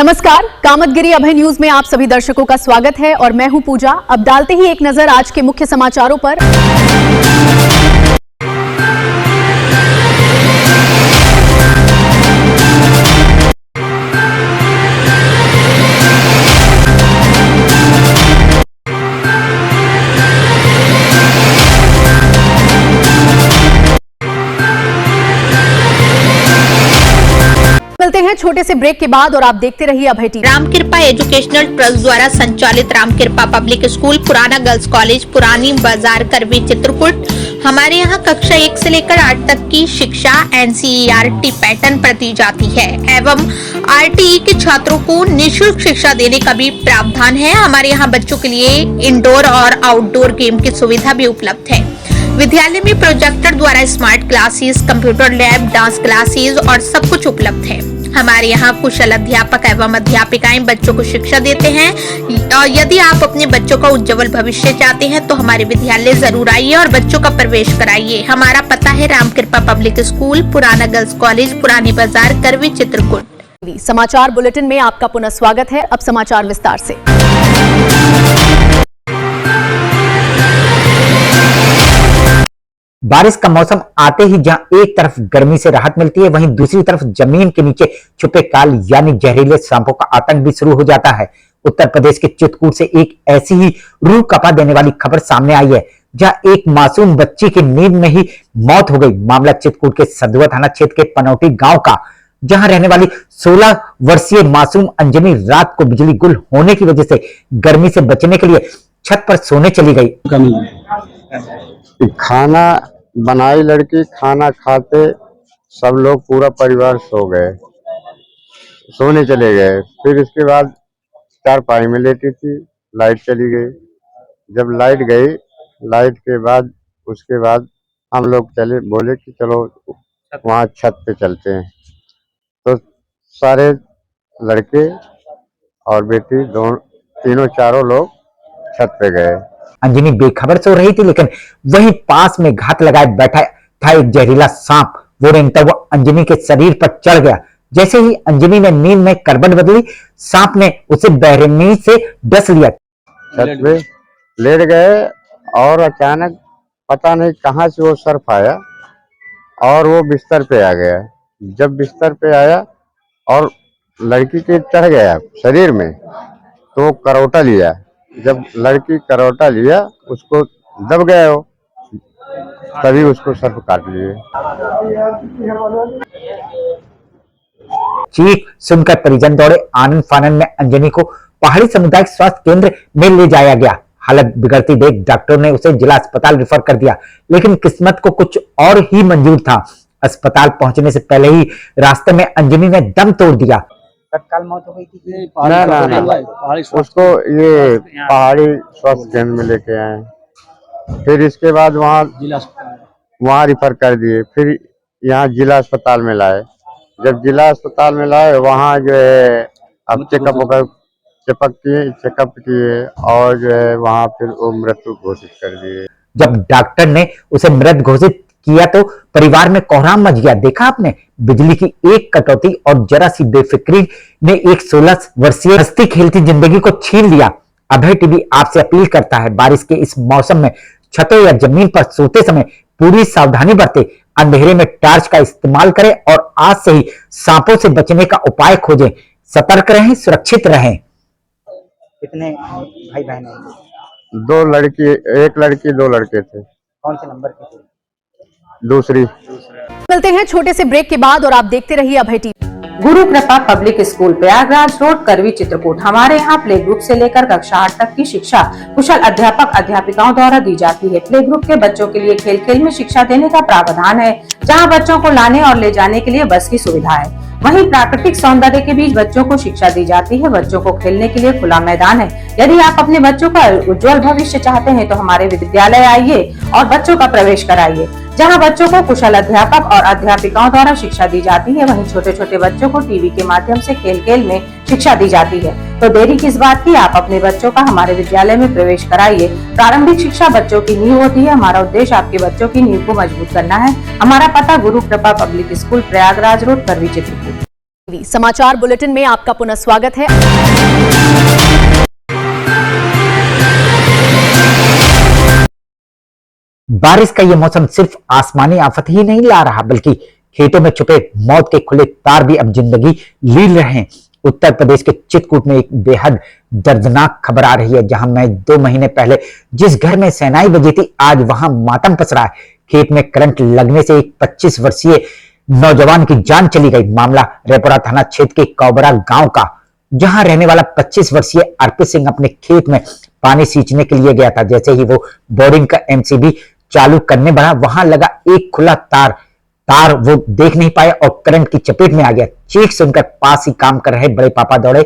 नमस्कार, कामतगिरी अभय न्यूज में आप सभी दर्शकों का स्वागत है और मैं हूं पूजा। अब डालते ही एक नजर आज के मुख्य समाचारों पर। मिलते हैं छोटे से ब्रेक के बाद और आप देखते रहिए अभय टीवी। रामकृपा एजुकेशनल ट्रस्ट द्वारा संचालित रामकृपा पब्लिक स्कूल, पुराना गर्ल्स कॉलेज, पुरानी बाजार, करवी, चित्रकूट। हमारे यहाँ कक्षा 1 से लेकर 8 तक की शिक्षा NCERT पैटर्न पर दी जाती है एवं RTE के छात्रों को निःशुल्क शिक्षा देने का भी प्रावधान है। हमारे यहाँ बच्चों के लिए इंडोर और आउटडोर गेम की सुविधा भी उपलब्ध है। विद्यालय में प्रोजेक्टर द्वारा smart classes, computer lab, dance classes और सब कुछ उपलब्ध है। हमारे यहाँ कुशल अध्यापक एवं अध्यापिकाएं बच्चों को शिक्षा देते हैं। और यदि आप अपने बच्चों का उज्जवल भविष्य चाहते हैं तो हमारे विद्यालय जरूर आइए और बच्चों का प्रवेश कराइए। हमारा पता है रामकृपा पब्लिक स्कूल, पुराना गर्ल्स कॉलेज, पुरानी बाजार, करवी, चित्रकूट। समाचार बुलेटिन में आपका पुनः स्वागत है। अब समाचार विस्तार से। बारिश का मौसम आते ही जहां एक तरफ गर्मी से राहत मिलती है, वहीं दूसरी तरफ जमीन के नीचे छुपे काल यानी जहरीले सांपों का आतंक भी शुरू हो जाता है। उत्तर प्रदेश के चित्रकूट से एक ऐसी ही रूह कपा देने वाली खबर सामने आई है, जहां एक मासूम बच्ची की नींद में ही मौत हो गई। मामला चित्रकूट के सदुआ थाना क्षेत्र के पनौटी गांव का, जहां रहने वाली 16 वर्षीय मासूम अंजनी रात को बिजली गुल होने की वजह से गर्मी से बचने के लिए छत पर सोने चली गई। खाना बनाई लड़की, खाना खाते सब लोग पूरा परिवार सो गए, सोने चले गए। फिर इसके बाद चारपाई में लेटी थी, लाइट चली गई। जब लाइट गई, लाइट के बाद उसके बाद हम लोग चले, बोले कि चलो वहाँ छत पे चलते हैं। तो सारे लड़के और बेटी दोनों, तीनों चारों लोग छत पे गए। अंजनी बेखबर सो रही थी, लेकिन वहीं पास में घात लगाए बैठा था एक जहरीला सांप। वो रेंगता हुआ अंजनी के शरीर पर चढ़ गया। जैसे ही अंजनी ने नींद में करवट बदली, सांप ने उसे बेरहमी से डस लिया। छत पे लेट गए और अचानक पता नहीं कहां से वो सर्प आया और वो बिस्तर पे आ गया। जब बिस्तर पे आया और लड़की के चढ़ गया शरीर में, तो करौटा लिया। जब लड़की करौटा लिया, उसको दब गया हो, तभी उसको सर्प काट लिए। चीख सुनकर परिजन दौड़े। आनंद फानन में अंजनी को पहाड़ी सामुदायिक स्वास्थ्य केंद्र में ले जाया गया। हालत बिगड़ती देख डॉक्टर ने उसे जिला अस्पताल रेफर कर दिया, लेकिन किस्मत को कुछ और ही मंजूर था। अस्पताल पहुंचने से पहले ही रास्ते में अंजनी ने दम तोड़ दिया। तत्काल मौत हो गई थी। ना उसको ये पहाड़ी स्वास्थ्य केंद्र में लेके आए। फिर इसके बाद वहाँ रिफर कर दिए। फिर यहाँ जिला अस्पताल में लाए। जब जिला अस्पताल में लाए, वहाँ जो है अब चेकअप किए और जो है वहाँ फिर वो मृत्यु घोषित कर दिए। जब डॉक्टर ने उसे मृत घोषित किया तो परिवार में कोहराम मच गया। देखा आपने, बिजली की एक कटौती और जरा सी बेफिक्री ने एक 16 वर्षीय हंसती खेलती जिंदगी को छीन लिया। अभय टीवी आपसे अपील करता है, बारिश के इस मौसम में छतों या जमीन पर सोते समय पूरी सावधानी बरतें। अंधेरे में टॉर्च का इस्तेमाल करें और आज से ही सांपों से बचने का उपाय खोजें। सतर्क रहें, सुरक्षित रहें। कितने भाई बहन हैं? 2 लड़की, 1 लड़की 2 लड़के थे। कौन से नंबर के थे? दूसरी। मिलते हैं छोटे से ब्रेक के बाद और आप देखते रहिए अभय टीवी। गुरु कृपा पब्लिक स्कूल, प्रयागराज रोड, करवी, चित्रकूट। हमारे यहाँ प्ले ग्रुप से लेकर कक्षा 8 तक की शिक्षा कुशल अध्यापक अध्यापिकाओं द्वारा दी जाती है। प्ले ग्रुप के बच्चों के लिए खेल खेल में शिक्षा देने का प्रावधान है, जहाँ बच्चों को लाने और ले जाने के लिए बस की सुविधा है। वहीं प्राकृतिक सौंदर्य के बीच बच्चों को शिक्षा दी जाती है। बच्चों को खेलने के लिए खुला मैदान है। यदि आप अपने बच्चों का उज्जवल भविष्य चाहते हैं तो हमारे विद्यालय आइए और बच्चों का प्रवेश कराइए, जहां बच्चों को कुशल अध्यापक और अध्यापिकाओं द्वारा शिक्षा दी जाती है। वहीं छोटे छोटे बच्चों को टीवी के माध्यम से खेल खेल में शिक्षा दी जाती है। तो देरी किस बात की, आप अपने बच्चों का हमारे विद्यालय में प्रवेश कराइए। प्रारंभिक शिक्षा बच्चों की नींव होती है। हमारा उद्देश्य आपके बच्चों की नींव को मजबूत करना है। हमारा पता गुरु कृपा पब्लिक स्कूल, प्रयागराज रोड, करवी, चित्रकूट। समाचार बुलेटिन में आपका पुनः स्वागत है। बारिश का यह मौसम सिर्फ आसमानी आफत ही नहीं ला रहा, बल्कि खेतों में छुपे मौत के खुले तार भी अब जिंदगी लील रहे हैं। उत्तर प्रदेश के चित्रकूट में एक बेहद दर्दनाक खबर आ रही है, जहां मैं 2 महीने पहले जिस घर में शहनाई बजी थी, आज वहां मातम पसरा है। खेत में करंट लगने से एक 25 वर्षीय नौजवान की जान चली गई। मामला रेपोरा थाना क्षेत्र के कौबरा गांव का, जहां रहने वाला 25 वर्षीय अर्पित सिंह अपने खेत में पानी सींचने के लिए गया था। जैसे ही वो बोरिंग का एमसीबी चालू करने बढ़ा, वहां लगा एक खुला तार वो देख नहीं पाया और करंट की चपेट में आ गया। चीख सुनकर पास ही काम कर रहे बड़े पापा दौड़े,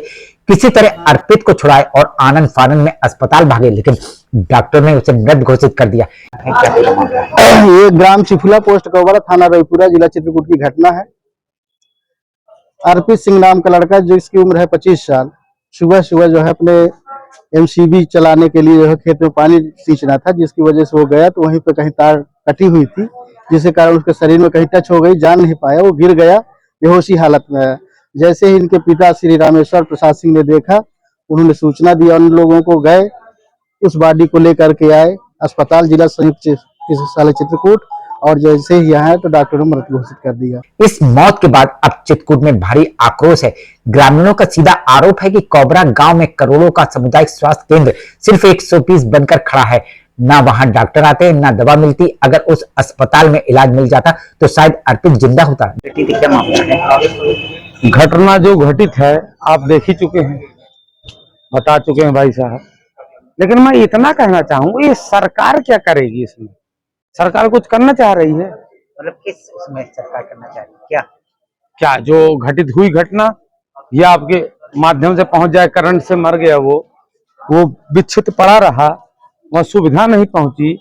किसी तरह अर्पित को छुड़ाए और आनंद फानंद में अस्पताल भागे, लेकिन डॉक्टर ने उसे मृत घोषित कर दिया। ये ग्राम चिफुला पोस्ट कौबरा थाना रईपुरा जिला चित्रकूट की घटना है। अर्पित सिंह नाम का लड़का, जिसकी उम्र है 25 साल, सुबह सुबह जो है अपने एमसीबी चलाने के लिए जो है खेत में पानी सींचना था, जिसकी वजह से वो गया तो वहीं पे कहीं तार कटी हुई थी, जिसके कारण उसके शरीर में कहीं टच हो गई, जान नहीं पाया, वो गिर गया, बेहोशी हालत में है। जैसे ही इनके पिता श्री रामेश्वर प्रसाद सिंह ने देखा, उन्होंने सूचना दी, उन लोगों को गए, उस बॉडी को लेकर के आए अस्पताल जिला संयुक्त चिकित्सालय चित्रकूट, और जैसे ही आए तो डॉक्टर ने मृत घोषित कर दिया। इस मौत के बाद अब चित्रकूट में भारी आक्रोश है। ग्रामीणों का सीधा आरोप है कि कौबरा गांव में करोड़ों का सामुदायिक स्वास्थ्य केंद्र सिर्फ एक शोपीस बनकर खड़ा है। ना वहां डॉक्टर आते, ना दवा मिलती। अगर उस अस्पताल में इलाज मिल जाता तो शायद अर्पित जिंदा होता। क्या मामला है? घटना जो घटित है आप देख ही चुके हैं, बता चुके हैं भाई साहब, लेकिन मैं इतना कहना चाहूंगा, ये सरकार क्या करेगी इसमें? सरकार कुछ करना चाह रही है? मतलब किस उसमें सरकार करना चाह रही है? क्या जो घटित हुई घटना ये आपके माध्यम से पहुंच जाए, करंट से मर गया वो विक्षिप्त पड़ा रहा, वह सुविधा नहीं पहुंची,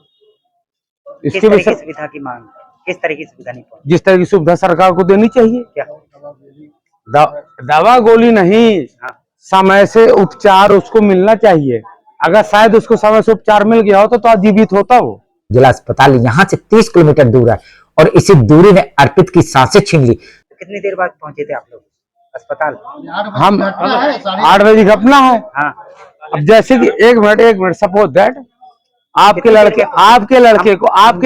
इसके किस तरह की सुविधा की मांग, किस तरह की सुविधा नहीं पहुंची? जिस तरह की सुविधा सरकार को देनी चाहिए। क्या दवा गोली नहीं, समय से उपचार उसको मिलना चाहिए। अगर शायद उसको समय से उपचार मिल गया होता तो आज जीवित होता वो। जिला अस्पताल यहाँ से 30 किलोमीटर दूर है और इसी दूरी ने अर्पित की सांसें छीन ली। कितनी देर बाद पहुंचे थे आप लोग अस्पताल? हम 8 बजे घटना है। हाँ, अब जैसे कि एक मिनट सपोज दैट आपके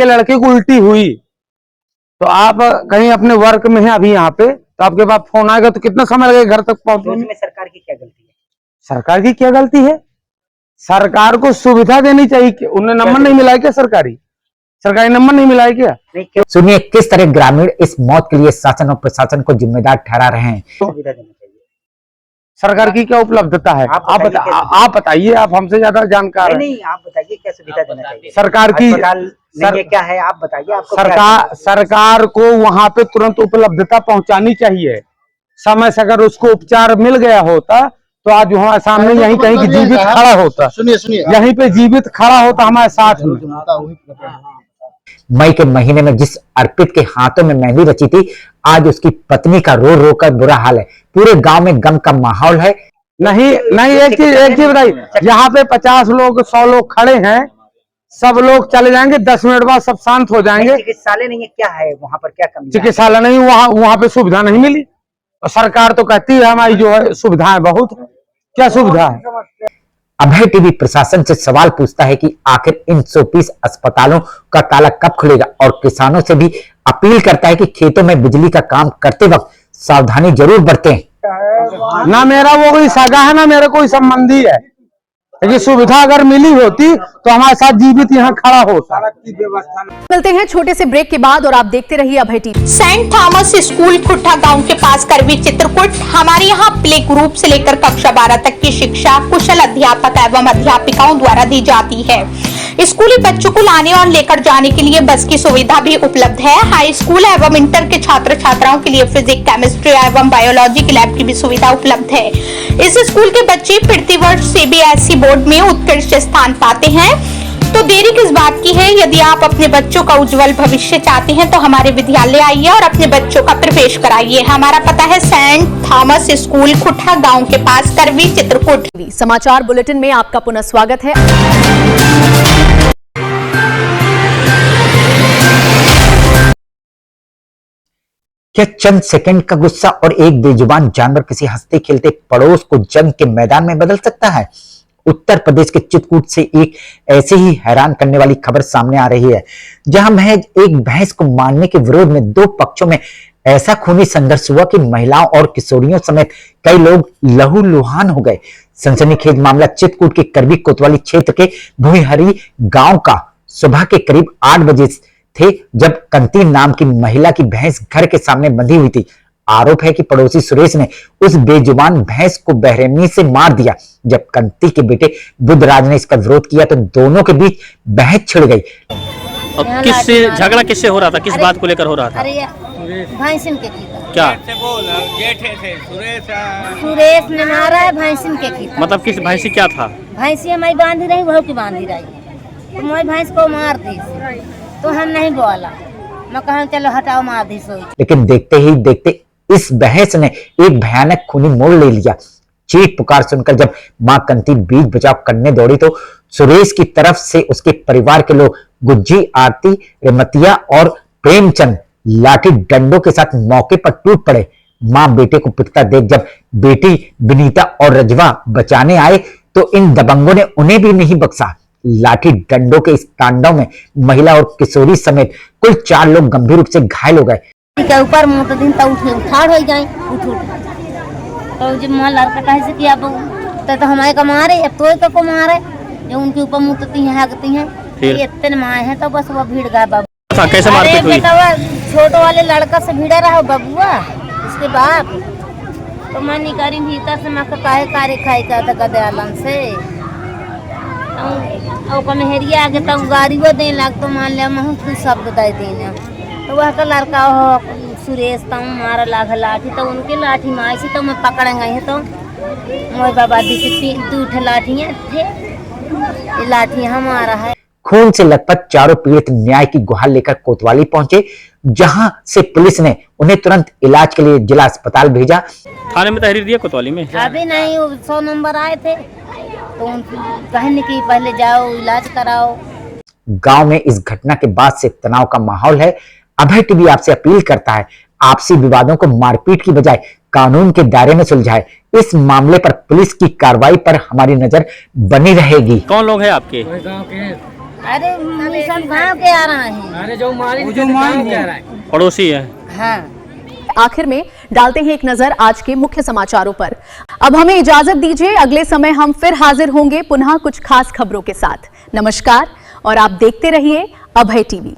लड़के को उल्टी हुई, तो आप कहीं अपने वर्क में हैं अभी यहाँ पे, तो आपके पास फोन आएगा तो कितना समय लगेगा घर तक पहुंचने में? सरकार की क्या गलती है? सरकार की क्या गलती है? सरकार को सुविधा देनी चाहिए। उन्हें नंबर नहीं मिला है क्या? सरकारी नंबर नहीं मिला है क्या? सुनिए किस तरह ग्रामीण इस मौत के लिए शासन और प्रशासन को जिम्मेदार ठहरा रहे हैं। सुविधा देनी चाहिए। सरकार की क्या उपलब्धता है? आप बताइए, आप हमसे ज्यादा जानकार हैं। नहीं, आप बताइए क्या सुविधा देना चाहिए सरकार की? क्या है आप बताइए। आपको सरकार को वहां पे तुरंत उपलब्धता पहुंचानी चाहिए। समय से अगर उसको उपचार मिल गया होता तो आज हमारे सामने यहीं कहीं की जीवित खड़ा होता। सुनिए, यहीं पे जीवित खड़ा होता हमारे साथ में। मई के महीने में जिस अर्पित के हाथों में मेहंदी रची थी, आज उसकी पत्नी का रो रो कर बुरा हाल है। पूरे गांव में गम का माहौल है। नहीं, एक चीज बताइए, यहाँ पे 50 लोग 100 लोग खड़े हैं, सब लोग चले जाएंगे, 10 मिनट बाद सब शांत हो जाएंगे। चिकित्सालय नहीं है, क्या है वहाँ पर? क्या कमी? चिकित्सालय नहीं, वहाँ पे सुविधा नहीं मिली। और सरकार तो कहती है हमारी जो है सुविधाएं बहुत, क्या सुविधा है? अभय टीवी प्रशासन से सवाल पूछता है कि आखिर इन 120 अस्पतालों का ताला कब खुलेगा, और किसानों से भी अपील करता है कि खेतों में बिजली का काम करते वक्त सावधानी जरूर बरतें। ना मेरा वो कोई सगा है, ना मेरा कोई संबंधी है, लेकिन सुविधा अगर मिली होती तो हमारे साथ जीवित यहाँ खड़ा होता। मिलते हैं छोटे से ब्रेक के बाद और आप देखते रहिए अभय टीवी। सेंट थॉमस स्कूल खुट्टा गांव के पास करवी चित्रकूट। हमारे यहाँ प्ले ग्रुप से लेकर कक्षा 12 तक की शिक्षा कुशल अध्यापक एवं अध्यापिकाओं द्वारा दी जाती है। स्कूली बच्चों को लाने और लेकर जाने के लिए बस की सुविधा भी उपलब्ध है। हाई स्कूल एवं इंटर के छात्र छात्राओं के लिए फिजिक्स, केमिस्ट्री एवं बायोलॉजी की लैब की भी सुविधा उपलब्ध है। इस स्कूल के बच्चे प्रतिवर्ष सीबीएसई बोर्ड में उत्कृष्ट स्थान पाते हैं। तो देरी किस बात की है? यदि आप अपने बच्चों का उज्जवल भविष्य चाहते हैं तो हमारे विद्यालय आइए और अपने बच्चों का प्रवेश कराइए। हमारा पता है सेंट थॉमस स्कूल खुट्टा गांव के पास करवी चित्रकूट। समाचार बुलेटिन में आपका पुनः स्वागत है। क्या चंद सेकंड का गुस्सा और एक बेजुबान जानवर किसी हंसते खेलते पड़ोस को जंग के मैदान में बदल सकता है? उत्तर प्रदेश के चित्रकूट से एक ऐसे ही हैरान करने वाली खबर सामने आ रही है, जहां महज एक भैंस को मारने के विरोध में दो पक्षों में ऐसा खूनी संघर्ष हुआ कि महिलाओं और किशोरियों समेत कई लोग लहूलुहान हो गए। सनसनीखेज मामला चित्रकूट के करवी कोतवाली क्षेत्र के भुईहरी गांव का सुबह के करीब 8 बजे थे, जब कंती नाम की महिला की भैंस घर के सामने बंधी हुई थी। आरोप है कि पड़ोसी सुरेश ने उस बेजुबान भैंस को बेरहमी से मार दिया। जब कंती के बेटे बुद्धराज ने इसका विरोध किया तो दोनों के बीच बहस छिड़ गई। अब किससे झगड़ा किससे हो रहा था, किस बात को लेकर हो रहा था? अरे भैंसिन के की क्या सुरेश ने मारा है भैंसिन के की। मतलब किस भैंसी क्या था? भैंसी हमारी बांधी रही, वह की बांधी रही, तो मैं भैंस को मार दी, तो हम नहीं बोला, मैं कहा चलो हटाओ मार दी सोई। लेकिन देखते ही देखते इस बहस ने एक भयानक खूनी मोड़ ले लिया। चीख पुकार सुनकर जब मां कंती बीच बचाव करने दौड़ी तो सुरेश की तरफ से उसके परिवार के लोग गुज्जी, आरती, रेमतिया और प्रेमचंद लाठी डंडों के साथ मौके पर टूट पड़े। मां बेटे को पिटता देख जब बेटी विनीता और रजवा बचाने आए तो इन दबंगों ने उन्हें भी नहीं बख्शा। लाठी डंडों के इस तांडव में महिला और किशोरी समेत कुल 4 लोग गंभीर रूप से घायल हो गए। के ऊपर मुंह तो दिन तो उठाड़ हो जाए, उठ तो जब मां लड़का कैसे किया तो हमारे का मारे, अब तो को मारे, जो उनके ऊपर मुंह तो हाकती हैं, इतने माए हैं तो बस वो भीड़ गया बाबू। कैसे मारपीट हुई? छोटे वाले लड़का से भिड़ा रहा बबुआ, उसके बाप तो मैं निकारी भीतर से मैं काहे कार्य खाई का था गदयालन से और मेहरिया आगे तो गाड़ी वो देने लग तो मान लिया मैं कुछ शब्द दे देना तो वह का लड़का हो सुरेश तो मारा लाग लाठी तो उनके लाठी माई से तो मैं पकड़ गई तो मोर बाबा दी 2 लाठियाँ थे, ये लाठियाँ हमारा है। खून से लथपथ चारों पीड़ित न्याय की गुहार लेकर कोतवाली पहुंचे, जहां से पुलिस ने उन्हें तुरंत इलाज के लिए जिला अस्पताल भेजा। थाने में तहरीर दिया कोतवाली में? अभी नहीं, 100 नंबर आए थे तो कहने की पहले जाओ इलाज कराओ। गांव में इस घटना के बाद से तनाव का माहौल है। अभय टीवी आपसे अपील करता है, आपसी विवादों को मारपीट की बजाय कानून के दायरे में सुलझाए। इस मामले पर पुलिस की कार्रवाई पर हमारी नजर बनी रहेगी। कौन लोग हैं आपके? अरे सब गाँव के आ रहे हैं। अरे जो मारी पड़ोसी है। हाँ। आखिर में डालते हैं एक नजर आज के मुख्य समाचारों पर। अब हमें इजाजत दीजिए, अगले समय हम फिर हाजिर होंगे पुनः कुछ खास खबरों के साथ। नमस्कार और आप देखते रहिए अभय टीवी।